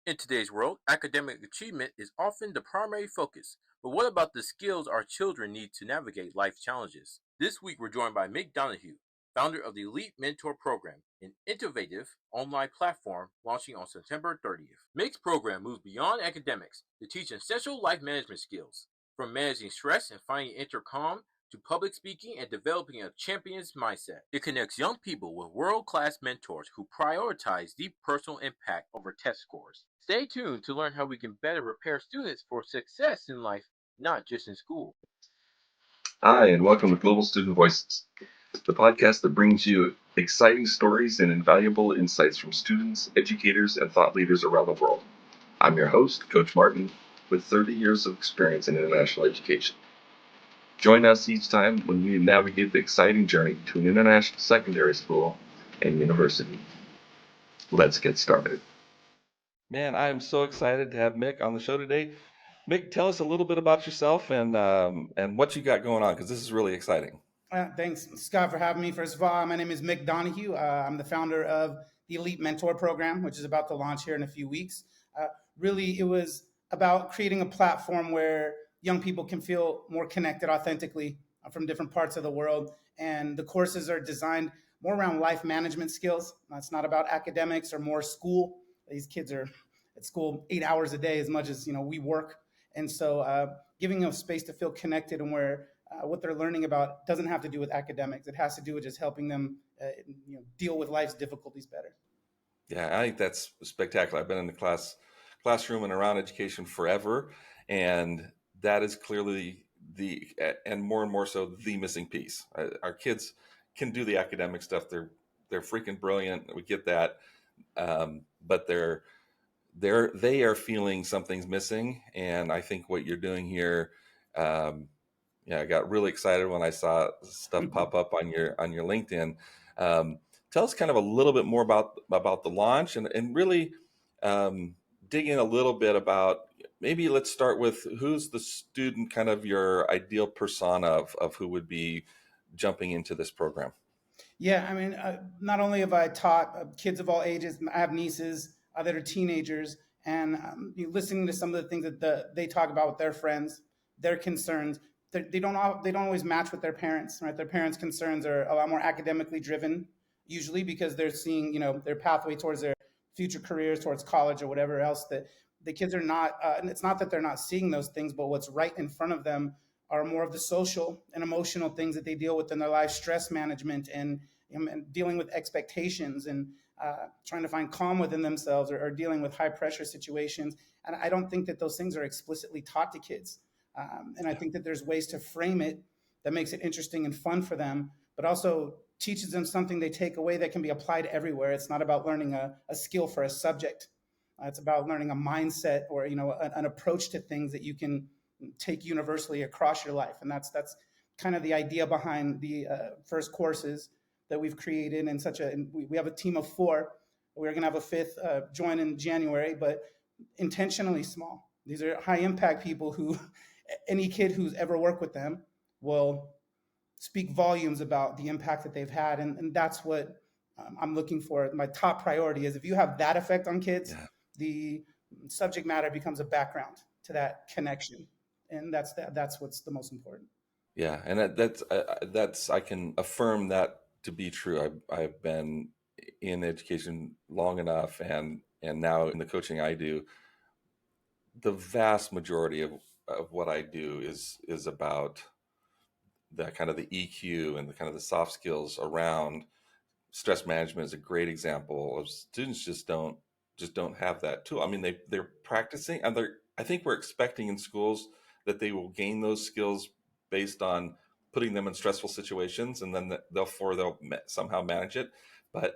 In today's world, academic achievement is often the primary focus. But what about the skills our children need to navigate life challenges? This week, we're joined by Mick Donahue, founder of the Elite Mentor Program, an innovative online platform launching on September 30th. Mick's program moves beyond academics to teach essential life management skills, from managing stress and finding inner calm to public speaking and developing a champion's mindset. It connects young people with world-class mentors who prioritize deep personal impact over test scores. Stay tuned to learn how we can better prepare students for success in life, not just in school. Hi, and welcome to Global Student Voices, the podcast that brings you exciting stories and invaluable insights from students, educators, and thought leaders around the world. I'm your host, Coach Martin, with 30 years of experience in international education. Join us each time when we navigate the exciting journey to an international secondary school and university. Let's get started. Man, I am so excited to have Mick on the show today. Mick, tell us a little bit about yourself and what you got going on, because this is really exciting. Thanks, Scott, for having me. First of all, my name is Mick Donahue. I'm the founder of the Elite Mentor Program, which is about to launch here in a few weeks. Really, it was about creating a platform where young people can feel more connected authentically from different parts of the world. And the courses are designed more around life management skills. It's not about academics or more school. These kids are at school 8 hours a day as much as we work. And so giving them space to feel connected and where what they're learning about doesn't have to do with academics. It has to do with just helping them deal with life's difficulties better. Yeah, I think that's spectacular. I've been in the classroom and around education forever, and that is clearly and more so the missing piece. Our kids can do the academic stuff. They're freaking brilliant. We get that, but they are feeling something's missing. And I think what you're doing here, I got really excited when I saw stuff pop up on your LinkedIn. Tell us kind of a little bit more about the launch and really dig in a little bit about, maybe let's start with who's the student, kind of your ideal persona of who would be jumping into this program. Yeah, I mean, not only have I taught kids of all ages, I have nieces that are teenagers, and listening to some of the things that they talk about with their friends, their concerns, they don't always match with their parents, right? Their parents' concerns are a lot more academically driven, usually because they're seeing their pathway towards their future careers, towards college or whatever else. That the kids are not. And it's not that they're not seeing those things, but what's right in front of them are more of the social and emotional things that they deal with in their life, stress management and dealing with expectations and trying to find calm within themselves, or dealing with high pressure situations. And I don't think that those things are explicitly taught to kids. And I think that there's ways to frame it that makes it interesting and fun for them, but also teaches them something they take away that can be applied everywhere. It's not about learning a skill for a subject. It's about learning a mindset, or an approach to things that you can take universally across your life. And that's kind of the idea behind the first courses that we've created. And we have a team of 4. We're going to have a 5th join in January, but intentionally small. These are high impact people who any kid who's ever worked with them will speak volumes about the impact that they've had. And that's what I'm looking for. My top priority is, if you have that effect on kids, the subject matter becomes a background to that connection. And that's what's the most important. Yeah, and that's I can affirm that to be true. I've been in education long enough, and now in the coaching I do, the vast majority of what I do is about that kind of the EQ and the kind of the soft skills around stress management. Is a great example of students just don't have that tool. I mean, they're practicing, and I think we're expecting in schools that they will gain those skills based on putting them in stressful situations, and then they'll somehow manage it. But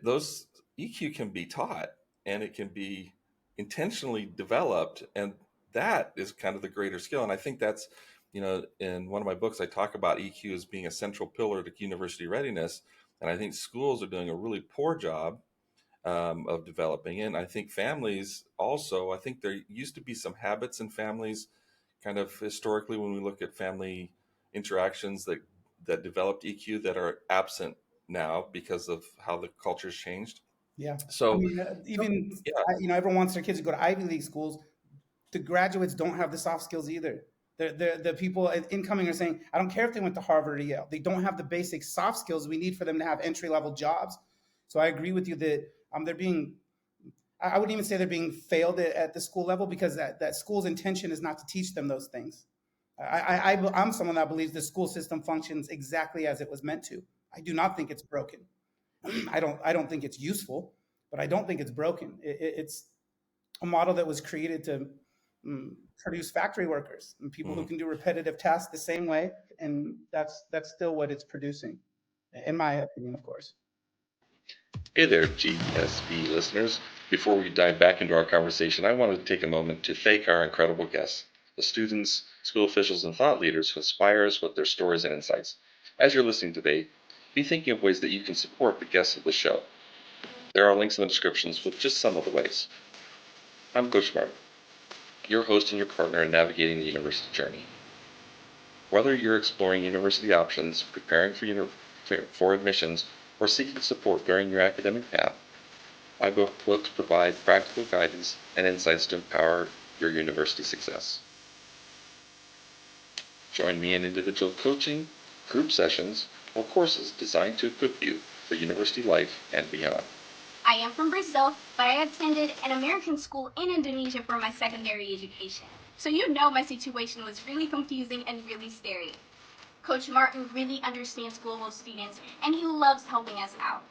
those EQ can be taught, and it can be intentionally developed, and that is kind of the greater skill. And I think that's, in one of my books, I talk about EQ as being a central pillar to university readiness. And I think schools are doing a really poor job of developing it. And I think families also, I think there used to be some habits in families, kind of historically, when we look at family interactions that developed EQ, that are absent now because of how the culture's changed. Yeah. I So, mean, even, yeah, everyone wants their kids to go to Ivy League schools. The graduates don't have the soft skills either. The people incoming are saying, I don't care if they went to Harvard or Yale. They don't have the basic soft skills we need for them to have entry level jobs. So I agree with you that they're being, I wouldn't even say they're being failed at the school level, because that school's intention is not to teach them those things. I'm someone that believes the school system functions exactly as it was meant to. I do not think it's broken. I don't think it's useful, but I don't think it's broken. It's a model that was created to produce factory workers and people who mhm. can do repetitive tasks the same way, and that's still what it's producing, in my opinion, of course. Hey there, GSB listeners. Before we dive back into our conversation, I wanted to take a moment to thank our incredible guests, the students, school officials, and thought leaders who inspire us with their stories and insights. As you're listening today, be thinking of ways that you can support the guests of the show. There are links in the descriptions with just some of the ways. I'm Coach Mark, your host and your partner in navigating the university journey. Whether you're exploring university options, preparing for admissions, or seeking support during your academic path, my books provide practical guidance and insights to empower your university success. Join me in individual coaching, group sessions, or courses designed to equip you for university life and beyond. I am from Brazil, but I attended an American school in Indonesia for my secondary education. So you know my situation was really confusing and really scary. Coach Martin really understands global students, and he loves helping us out.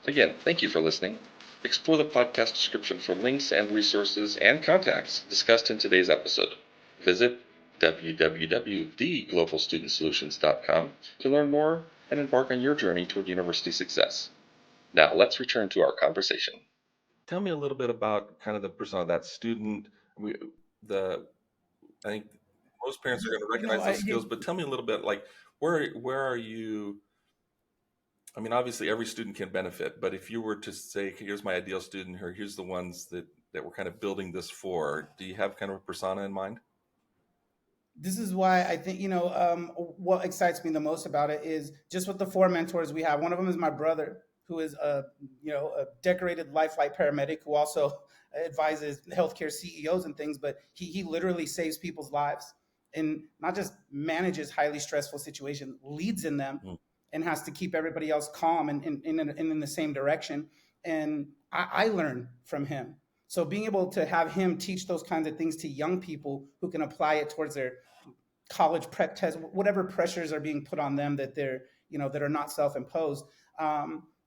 Again, thank you for listening. Explore the podcast description for links and resources and contacts discussed in today's episode. Visit www.theglobalstudentsolutions.com to learn more and embark on your journey toward university success. Now, let's return to our conversation. Tell me a little bit about kind of the persona, that student. We, the I think most parents are going to You know, recognize those skills, but tell me a little bit, like where are you? I mean, obviously every student can benefit, but if you were to say, here's my ideal student, or here's the ones that we're kind of building this for, do you have kind of a persona in mind? this is why I think, what excites me the most about it is just with the four mentors we have. One of them is my brother, who is a decorated life flight paramedic who also advises healthcare CEOs and things, but he literally saves people's lives, and not just manages highly stressful situations, leads in them, Mm. and has to keep everybody else calm and in the same direction. And I learn from him. So being able to have him teach those kinds of things to young people who can apply it towards their college prep test, whatever pressures are being put on them that they're, that are not self-imposed.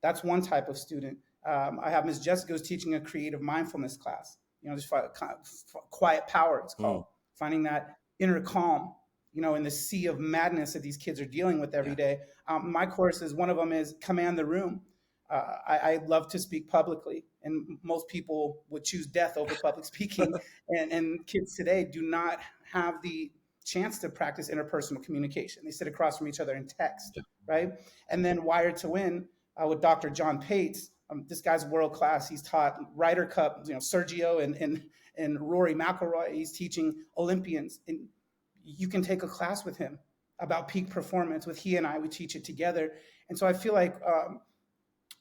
That's one type of student. I have Ms. Jessica who's teaching a creative mindfulness class. Just quiet power, it's called, Mm. finding that inner calm, in the sea of madness that these kids are dealing with every Yeah. day. My courses, one of them is command the room. I love to speak publicly, and most people would choose death over public speaking. And kids today do not have the chance to practice interpersonal communication. They sit across from each other and text, Yeah. right? And then Wired to Win with Dr. John Pates. This guy's world class. He's taught Ryder Cup, Sergio and Rory McIlroy. He's teaching Olympians, and you can take a class with him about peak performance. With he and I, we teach it together. And so I feel like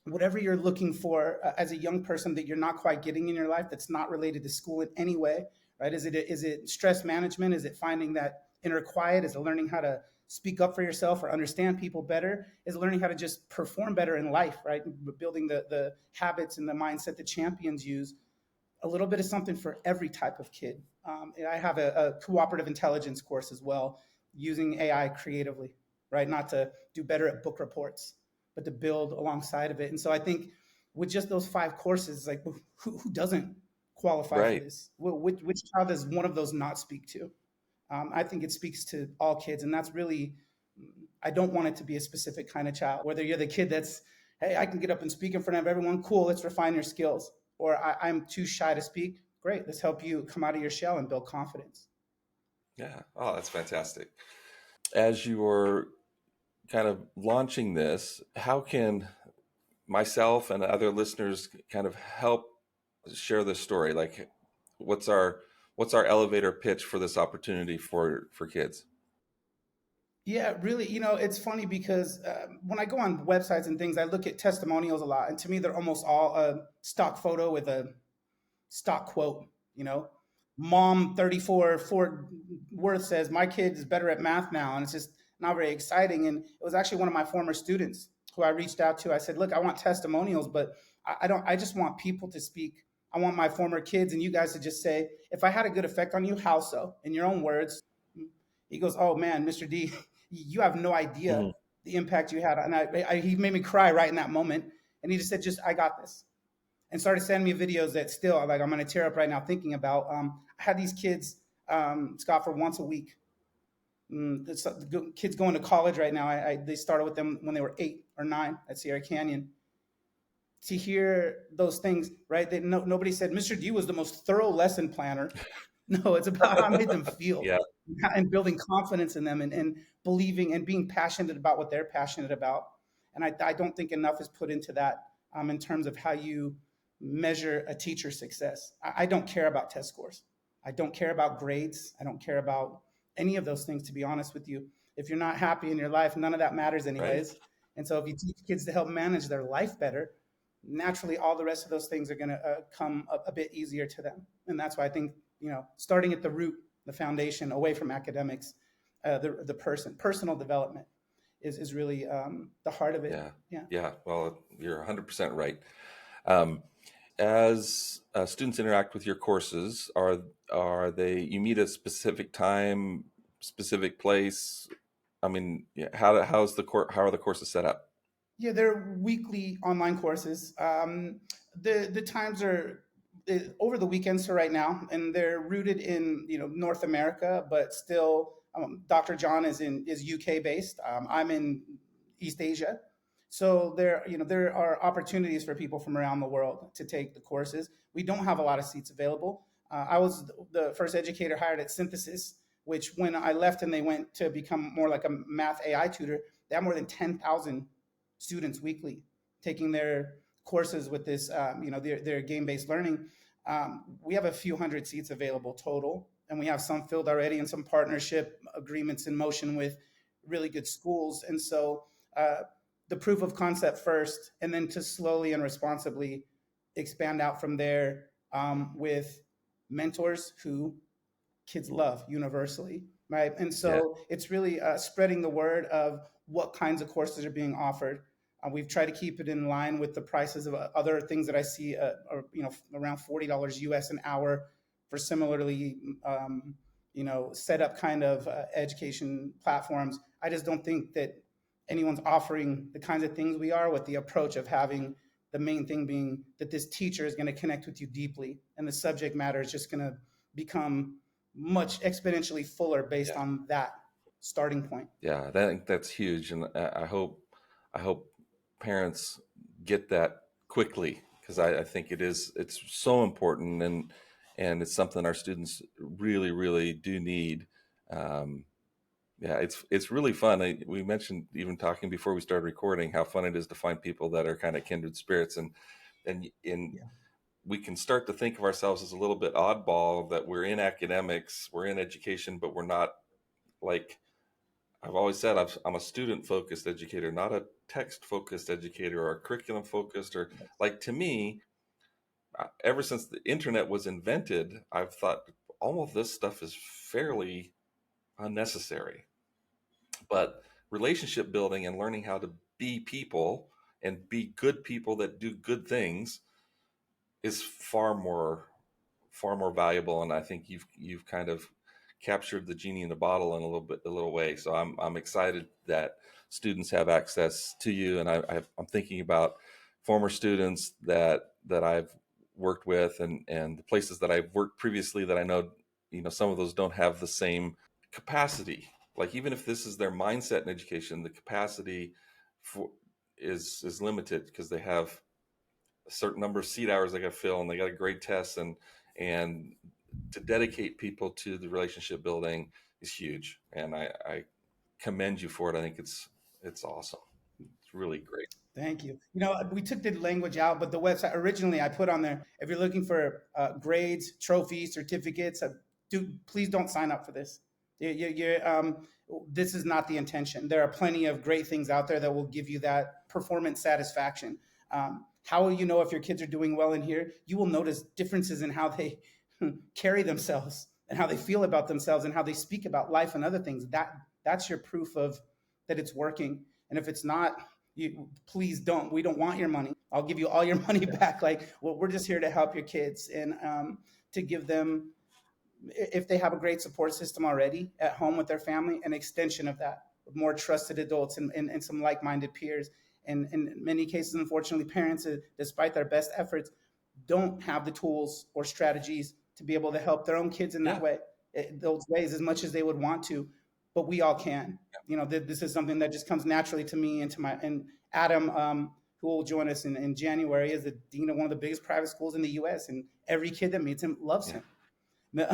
whatever you're looking for as a young person that you're not quite getting in your life, that's not related to school in any way, right? Is it stress management? Is it finding that inner quiet? Is it learning how to speak up for yourself or understand people better? Is it learning how to just perform better in life, right? Building the habits and the mindset that champions use. A little bit of something for every type of kid. And I have a cooperative intelligence course as well, using AI creatively, right? Not to do better at book reports, but to build alongside of it. And so I think with just those five courses, like who doesn't qualify for Right. this? Which child does one of those not speak to? I think it speaks to all kids, and that's really, I don't want it to be a specific kind of child. Whether you're the kid that's, hey, I can get up and speak in front of everyone, cool, let's refine your skills. Or I'm too shy to speak, great, let's help you come out of your shell and build confidence. Yeah. Oh, that's fantastic. As you're kind of launching this, how can myself and other listeners kind of help share this story? Like, what's our elevator pitch for this opportunity for kids? Yeah, really. It's funny because when I go on websites and things, I look at testimonials a lot, and to me, they're almost all a stock photo with a stock quote. You know, Mom 34 Fort Worth says my kid is better at math now, and it's just not very exciting. And it was actually one of my former students who I reached out to. I said, "Look, I want testimonials, but I don't. I just want people to speak. I want my former kids and you guys to just say, if I had a good effect on you, how so? In your own words." He goes, "Oh man, Mr. D, you have no idea Mhm. the impact you had." And he made me cry right in that moment. And he just said, "Just I got this," and started sending me videos that still like I'm going to tear up right now thinking about. I had these kids, Scott, for once a week. The kids going to college right now. They started with them when they were 8 or 9 at Sierra Canyon. To hear those things, right? Nobody said Mr. D was the most thorough lesson planner. No, it's about how I made them feel Yeah, and building confidence in them, and believing and being passionate about what they're passionate about. And I don't think enough is put into that in terms of how you measure a teacher's success. I don't care about test scores. I don't care about grades. I don't care about any of those things, to be honest with you. If you're not happy in your life, none of that matters, right. anyways. And so if you teach kids to help manage their life better, naturally all the rest of those things are going to come a bit easier to them. And that's why I think, starting at the root, the foundation, away from academics, the personal development is really the heart of it. Yeah, Yeah. yeah. Well, you're 100% right. Um, as students interact with your courses, are they you meet a specific time, specific place? I mean, yeah, how are the courses set up? Yeah, they're weekly online courses. The times are over the weekends for right now, and they're rooted in North America, but still, Dr. John is UK based. I'm in East Asia, so there are opportunities for people from around the world to take the courses. We don't have a lot of seats available. I was the first educator hired at Synthesis, which when I left and they went to become more like a math AI tutor, they have more than 10,000 students weekly taking their courses with this, their game-based learning. We have a few hundred seats available total, and we have some filled already and some partnership agreements in motion with really good schools. And so the proof of concept first, and then to slowly and responsibly expand out from there with mentors who kids love universally, right? And Yeah, so it's really spreading the word of what kinds of courses are being offered. We've tried to keep it in line with the prices of other things that I see, are around $40 US an hour for similarly, set up kind of education platforms. I just don't think that anyone's offering the kinds of things we are, with the approach of having the main thing being that this teacher is going to connect with you deeply, and the subject matter is just going to become much exponentially fuller based yeah, on that starting point. yeah. That's huge, and I hope parents get that quickly because I think it's so important, and it's something our students really really do need. Um, Yeah, it's really fun. We mentioned even talking before we started recording how fun it is to find people that are kind of kindred spirits, and Yeah. we can start to think of ourselves as a little bit oddball that we're in academics, we're in education, but we're not like I've always said. I'm a student focused educator, not a text focused educator or a curriculum focused or like to me. Ever since the internet was invented, I've thought all of this stuff is fairly unnecessary. But relationship building and learning how to be people and be good people that do good things is far more valuable. And I think you've kind of captured the genie in the bottle in a little way. So I'm excited that students have access to you. And I'm thinking about former students that I've worked with, and the places that I've worked previously that I know, some of those don't have the same capacity. Like even if this is their mindset in education, the capacity for is limited because they have a certain number of seat hours they got to fill, and they got to grade tests, and to dedicate people to the relationship building is huge. And I commend you for it. I think it's awesome. It's really great. Thank you. We took the language out, but the website originally I put on there, if you're looking for grades, trophies, certificates, please don't sign up for this. This is not the intention. There are plenty of great things out there that will give you that performance satisfaction. How will you know if your kids are doing well in here? You will notice differences in how they carry themselves and how they feel about themselves and how they speak about life and other things. That's your proof of that it's working. And if it's not, please don't. We don't want your money. I'll give you all your money back. Like, well, we're just here to help your kids and to give them, if they have a great support system already at home with their family, an extension of that with more trusted adults and some like-minded peers. And in many cases, unfortunately, parents, despite their best efforts, don't have the tools or strategies to be able to help their own kids in that way, those ways, as much as they would want to. But we all can. This is something that just comes naturally to me and Adam, who will join us in January, is the dean of one of the biggest private schools in the U.S. And every kid that meets him loves him.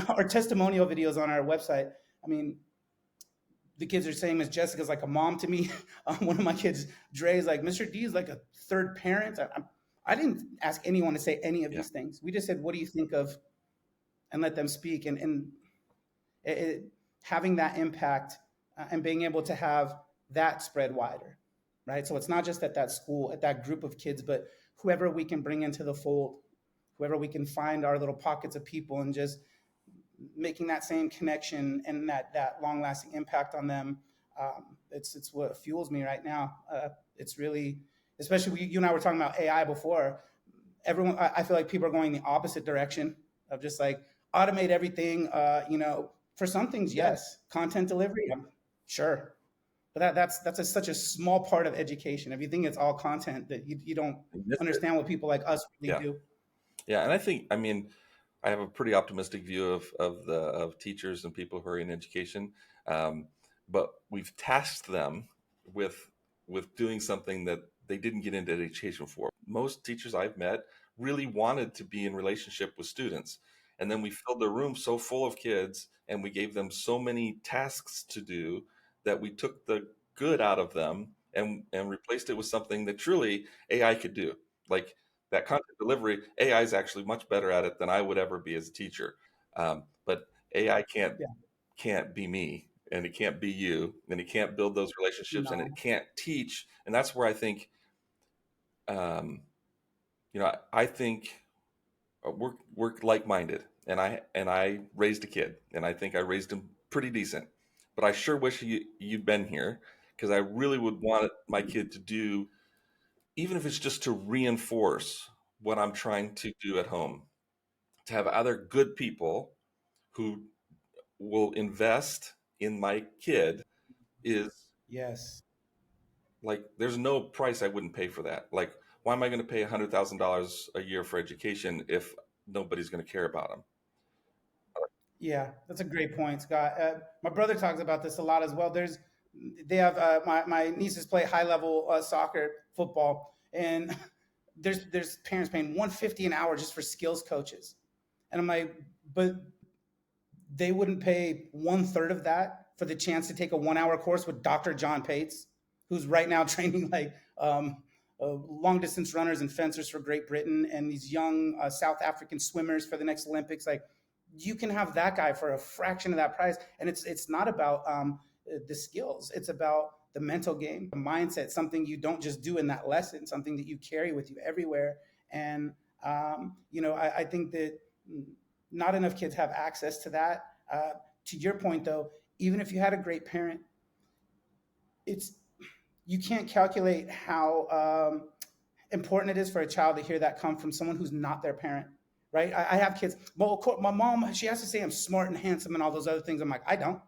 Our testimonial videos on our website, I mean, the kids are saying Miss Jessica's like a mom to me. One of my kids, Dre's like, Mr. D is like a third parent. I didn't ask anyone to say any of these things. We just said, what do you think of, and let them speak. And having that impact and being able to have that spread wider, right? So it's not just at that school, at that group of kids, but whoever we can bring into the fold, whoever we can find our little pockets of people and just making that same connection and that long-lasting impact on them. It's what fuels me right now. It's really, especially you and I were talking about AI before. Everyone, I feel like people are going the opposite direction of just like automate everything. For some things, yes, content delivery, sure, but that's such a small part of education. If you think it's all content, that you don't understand what people like us really do. Yeah, and I think, I have a pretty optimistic view of teachers and people who are in education, but we've tasked them with doing something that they didn't get into education for. Most teachers I've met really wanted to be in relationship with students, and then we filled the room so full of kids, and we gave them so many tasks to do that we took the good out of them and replaced it with something that truly AI could do, like that content delivery. AI is actually much better at it than I would ever be as a teacher. But AI can't be me, and it can't be you, and it can't build those relationships, and it can't teach. And that's where I think, I think we're like-minded. And I raised a kid, and I think I raised him pretty decent. But I sure wish you'd been here, because I really would want my kid to do, even if it's just to reinforce what I'm trying to do at home, to have other good people who will invest in my kid is like, there's no price I wouldn't pay for that. Like, why am I going to pay $100,000 a year for education if nobody's going to care about them? Yeah, that's a great point, Scott. My brother talks about this a lot as well. They have my nieces play high level soccer, football, and there's parents paying $150 an hour just for skills coaches, and I'm like, but they wouldn't pay 1/3 of that for the chance to take a 1-hour course with Dr. John Pates, who's right now training like long distance runners and fencers for Great Britain, and these young South African swimmers for the next Olympics. Like, you can have that guy for a fraction of that price. And it's not about the skills. It's about the mental game, the mindset, something you don't just do in that lesson, something that you carry with you everywhere. And, I think that not enough kids have access to that. To your point, though, even if you had a great parent, you can't calculate how important it is for a child to hear that come from someone who's not their parent. Right? I have kids. Well, of course, my mom, she has to say I'm smart and handsome and all those other things. I'm like, I don't.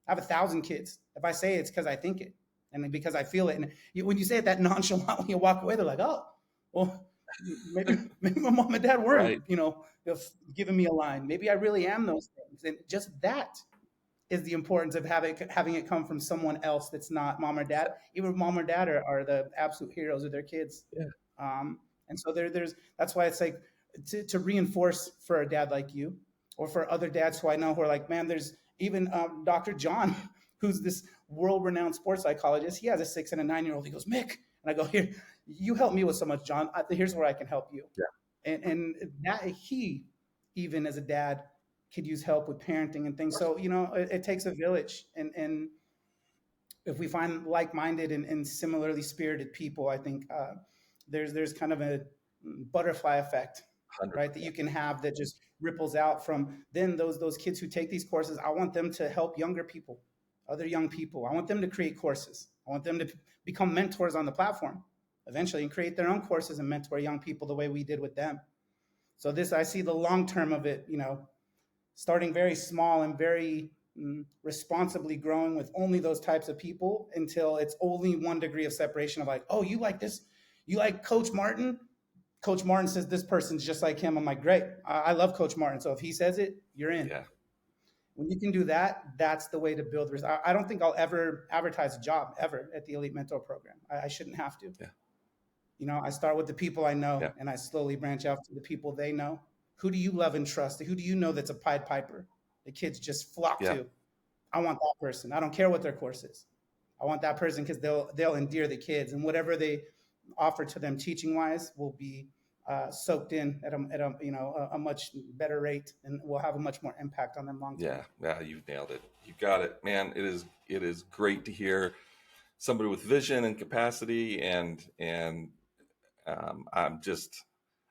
I have 1,000 kids. If I say it's because I think it and because I feel it. And when you say it that nonchalant, when you walk away, they're like, oh, well, maybe my mom and dad weren't, giving me a line. Maybe I really am those things. And just that is the importance of having it come from someone else that's not mom or dad. Even mom or dad are the absolute heroes of their kids. Yeah. And so that's why it's like, to reinforce for a dad like you, or for other dads who I know who are like, man, there's even Dr. John, who's this world-renowned sports psychologist. He has a 6 and a 9-year-old. He goes, Mick, and I go, here, you help me with so much, John. Here's where I can help you. Yeah. And that he, even as a dad, could use help with parenting and things. So, it takes a village. And if we find like-minded and similarly spirited people, I think there's kind of a butterfly effect, right? That you can have that just ripples out from then those kids who take these courses. I want them to help younger people, other young people. I want them to create courses. I want them to become mentors on the platform eventually and create their own courses and mentor young people the way we did with them. So I see the long term of it, starting very small and very responsibly growing with only those types of people until it's only 1 degree of separation of like, oh, you like this? You like Coach Martin? Coach Martin says this person's just like him. I'm like, great. I love Coach Martin. So if he says it, you're in. Yeah. When you can do that, that's the way to build. I don't think I'll ever advertise a job ever at the Elite Mentor Program. I shouldn't have to. Yeah. I start with the people I know, Yeah. and I slowly branch out to the people they know. Who do you love and trust? Who do you know that's a Pied Piper? The kids just flock to. I want that person. I don't care what their course is. I want that person because they'll endear the kids, and whatever they offer to them teaching wise will be soaked in at a much better rate, and will have a much more impact on them long term. Yeah, you've nailed it. You got it, man. It is great to hear somebody with vision and capacity, and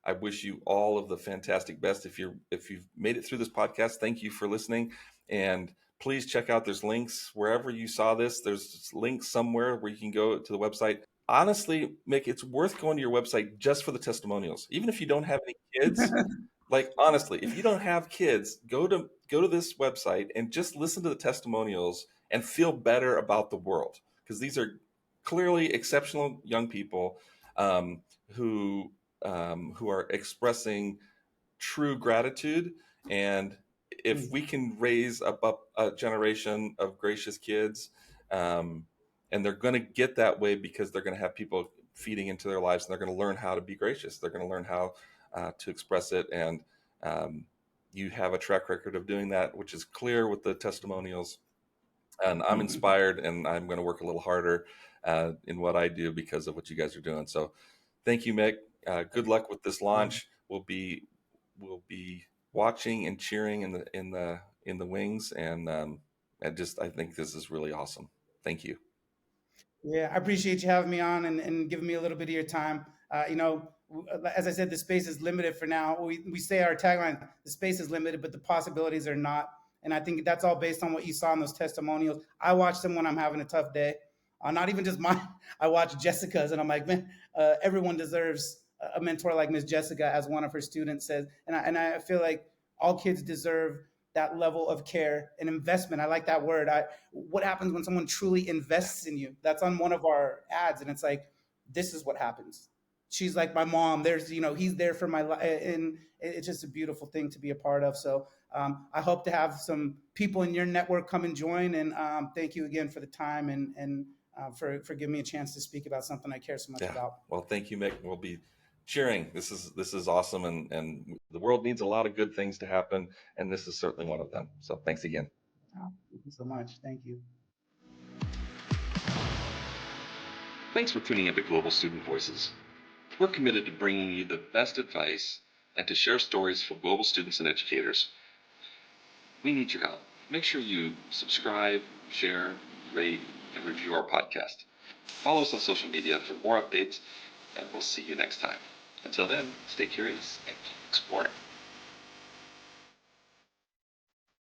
I wish you all of the fantastic best. If you've made it through this podcast, thank you for listening, and please check out. There's links wherever you saw this. There's links somewhere where you can go to the website. Honestly, Mick, it's worth going to your website just for the testimonials, even if you don't have any kids. Like, honestly, if you don't have kids, go to this website and just listen to the testimonials and feel better about the world, because these are clearly exceptional young people who are expressing true gratitude. And if we can raise a generation of gracious kids, and they're going to get that way because they're going to have people feeding into their lives, and they're going to learn how to be gracious. They're going to learn how to express it. And you have a track record of doing that, which is clear with the testimonials. And I'm inspired, and I'm going to work a little harder in what I do because of what you guys are doing. So thank you, Mick. Good luck with this launch. We'll be watching and cheering in the wings. And I think this is really awesome. Thank you. Yeah, I appreciate you having me on and giving me a little bit of your time. As I said, the space is limited for now. We say our tagline, the space is limited, but the possibilities are not. And I think that's all based on what you saw in those testimonials. I watch them when I'm having a tough day. Not even just mine. I watch Jessica's, and I'm like, man, everyone deserves a mentor like Miss Jessica, as one of her students says. And I feel like all kids deserve that level of care and investment. I like that word. What happens when someone truly invests in you? That's on one of our ads, and it's like, this is what happens. She's like my mom. He's there for my life, and it's just a beautiful thing to be a part of. So I hope to have some people in your network come and join. And thank you again for the time and for giving me a chance to speak about something I care so much about. Well, thank you, Mick. We'll be cheering. This is awesome, and the world needs a lot of good things to happen, and this is certainly one of them. So thanks again. Thank you so much. Thank you. Thanks for tuning into Global Student Voices. We're committed to bringing you the best advice and to share stories for global students and educators. We need your help. Make sure you subscribe, share, rate, and review our podcast. Follow us on social media for more updates, and we'll see you next time. Until then, stay curious and keep exploring.